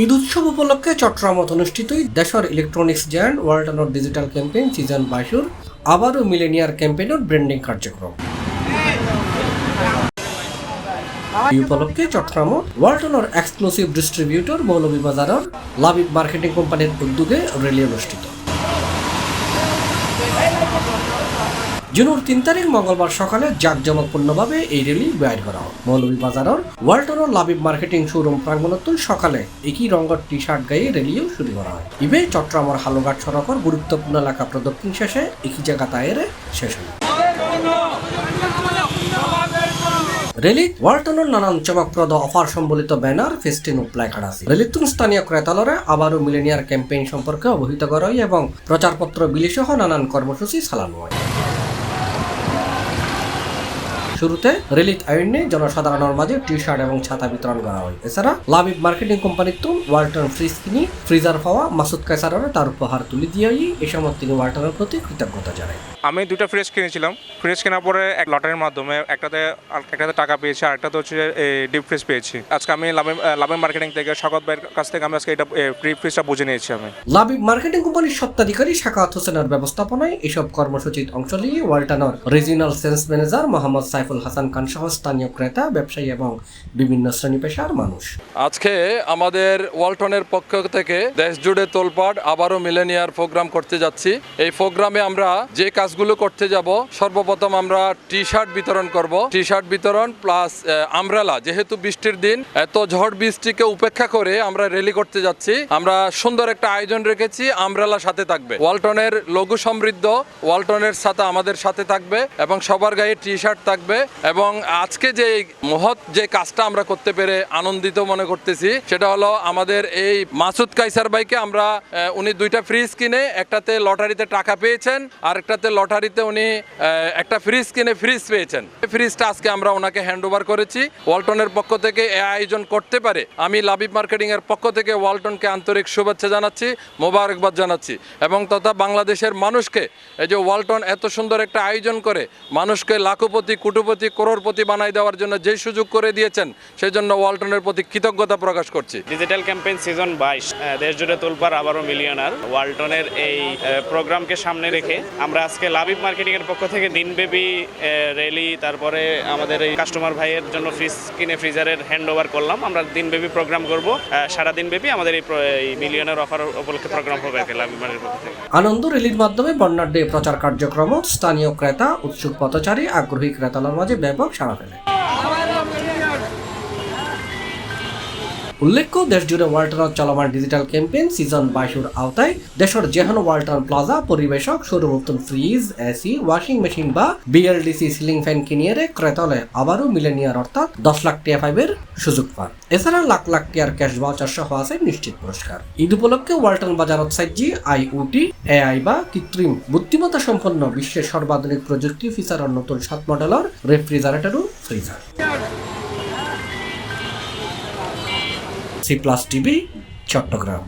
ঈদ উৎসব উপলক্ষে চট্টগ্রামত অনুষ্ঠিত দেশের ইলেকট্রনিক্স জায়ান্ট ওয়ালটনের ডিজিটাল ক্যাম্পেইন সিজন 22 আবারও মিলেনিয়ার ক্যাম্পেইনের ব্র্যান্ডিং কার্যক্রম। এই উপলক্ষে চট্টগ্রামত ওয়ালটনের এক্সক্লুসিভ ডিস্ট্রিবিউটর মৌলভীবাজারের লাবিব মার্কেটিং কোম্পানির উদ্যোগে র্যালি অনুষ্ঠিত। জুনের 3 তারিখ মঙ্গলবার সকালে জাঁকজমকপূর্ণভাবে এই র্যালি বের করা হয়। মৌলভীবাজারের ওয়ালটনের লাবিব মার্কেটিং শোরুম প্রাঙ্গণত সকালে একই রঙের টি শার্ট গায়ে র্যালিও শুরু করা হয়। ইবে চট্টগ্রামের হালুঘাট সড়কের গুরুত্বপূর্ণ এলাকা প্রদক্ষিণ শেষে একই জায়গা তায়ের শেষ হয়। রেলিত ওয়ালটনের নানান চমকপ্রদ অফার সম্বলিত ব্যানার, ফেস্টিন ও প্ল্যাকার্ড আছে। রেলিতুন স্থানীয় ক্রেতালরে আবারও মিলেনিয়ার ক্যাম্পেইন সম্পর্কে অবহিত করা হয় এবং প্রচারপত্র বিলি সহ নানান কর্মসূচি চালানো হয়। শুরুতে রেলিত আয়োজনে জনসাধারণের মাঝে টি শার্ট এবং ছাতা বিতরণ করা হয়। এছাড়া লাবিব মার্কেটিং কোম্পানির ওয়ালটন ফ্রিজ কিনি ফ্রিজার পাওয়া মাসুদ কায়সারের তার উপহার তুলে দিয়ে এই সময় তিনি ওয়ালটনের প্রতি কৃতজ্ঞতা জানায়। আমি দুটো ফ্রিজ কিনেছিলাম। ফ্রিজ কেনার পরে এক লটারির মাধ্যমে একটাতে টাকা পেয়েছি, আর একটাতে হচ্ছে ডিপ ফ্রিজ পেয়েছি। আজকে আমি লাবিব মার্কেটিং থেকে শকত ভাইয়ের কাছ থেকে আমি আজকে এটা ডিপ ফ্রিজটা বুঝে নিয়েছি। আমি লাবিব মার্কেটিং কোম্পানির স্বত্বাধিকারী শাকাওয়াত হোসেনের ব্যবস্থাপনায় এসব কর্মসূচিতে অংশ নিয়ে ওয়ালটনের regional sales manager Mohammad Saiful Hasan Khan সহ স্থানীয় ক্রেতা, ব্যবসায়ী এবং বিভিন্ন শ্রেণী পেশার মানুষ। আজকে আমাদের ওয়ালটনের পক্ষ থেকে দেশ জুড়ে তোলপাড় আবারও মিলেনিয়ার প্রোগ্রাম করতে যাচ্ছি। এই প্রোগ্রামে আমরা যে কাজগুলো করতে যাব, সর্বপ্রথম আমরা টি শার্ট বিতরণ করব। টি শার্ট বিতরণ প্লাস আমব্রেলা, যেহেতু বৃষ্টির দিন, এত ঝড় বৃষ্টিকে উপেক্ষা করে আমরা র্যালি করতে যাচ্ছি। আমরা সুন্দর একটা আয়োজন রেখেছি, আমব্রেলা সাথে থাকবে, ওয়ালটনের লঘু সমৃদ্ধ ওয়ালটনের সাথে আমাদের সাথে থাকবে এবং সবার গায়ে টি শার্ট থাকবে। এবং আজকে যে মহৎ যে কাজটা আমরা করতে পেরে আনন্দিত মনে করতেছি, সেটা হলো আমাদের এই মাসুদ কায়সার ভাইকে আমরা উনি দুইটা ফ্রিজ কিনে একটাতে লটারিতে টাকা পেয়েছেন, আর একটাতে লটারিতে উনি একটা ফ্রিজ কিনে ফ্রিজ পেয়েছেন। এই ফ্রিজটা আজকে আমরা ওনাকে হ্যান্ড ওভার করেছি। ওয়ালটনের পক্ষ থেকে এই আয়োজন করতে পারে আমি লাবিব মার্কেটিং এর পক্ষ থেকে ওয়ালটনকে আন্তরিক শুভেচ্ছা জানাচ্ছি, মোবারকবাদ জানাচ্ছি এবং তথা বাংলাদেশের মানুষকে এই যে ওয়ালটন এত সুন্দর একটা আয়োজন করে মানুষকে লাখপতি, কোটিপতি, করোড়পতি বানাই দেওয়ার জন্য যে সুযোগ করে দিয়েছেন, সেই জন্য ওয়ালটনের প্রতি কৃতজ্ঞতা প্রকাশ করছি। ডিজিটাল ক্যাম্পেইন সিজন 22 দেশ জুড়ে তোলপাড় আবারও মিলিয়নার ওয়ালটনের এই প্রোগ্রামকে সামনে রেখে আমরা আজকে লাবিব মার্কেটিং এর পক্ষ থেকে দিনব্যাপী র্যালি, তারপরে আমাদের এই কাস্টমার ভাইয়ের জন্য ফ্রিজ কিনে ফ্রিজারের হ্যান্ড ওভার করলাম। আমরা দিনব্যাপী প্রোগ্রাম করব, সারা দিনব্যাপী আমাদের এই মিলিয়নার অফার উপলক্ষে প্রোগ্রাম হবে লাবিব মার্কেটিং পক্ষ থেকে। আনন্দ র্যালির মাধ্যমে বর্ণাঢ্য প্রচার কার্যক্রম স্থানীয় ক্রেতা, উৎসুক পথচারী, আগ্রহী ক্রেতাদের মাঝে ব্যাপক সাড়া ফেলে। উল্লেখ্য, দেশ জুড়ে ওয়ালটনের চলমান ডিজিটাল ক্যাম্পেইন সিজন 22 আওতায় দেশের যেহেন ওয়ালটন প্লাজা পরিবেশক showroom fridge, AC, washing machine বা বিএলডিসি সিলিং ফ্যান কিনিয়ে ক্রেতালে আবারও মিলেনিয়ার অর্থাৎ 10 লাখ টাকা পাইবের সুযোগ পান। এছাড়া লাখ লাখ টাকার ক্যাশ ভাউচার সহ আছে নিশ্চিত পুরস্কার। ঈদ উপলক্ষে ওয়ালটন বাজারত সাইজি আইওটি, এআই বা কৃত্রিম বুদ্ধিমত্তা সম্পন্ন বিশ্বের সর্বাধুনিক প্রযুক্তি ফিচারের নতুন 7 মডেলের রেফ্রিজারেটর ও ফ্রিজার। C+ TV, Chittagong.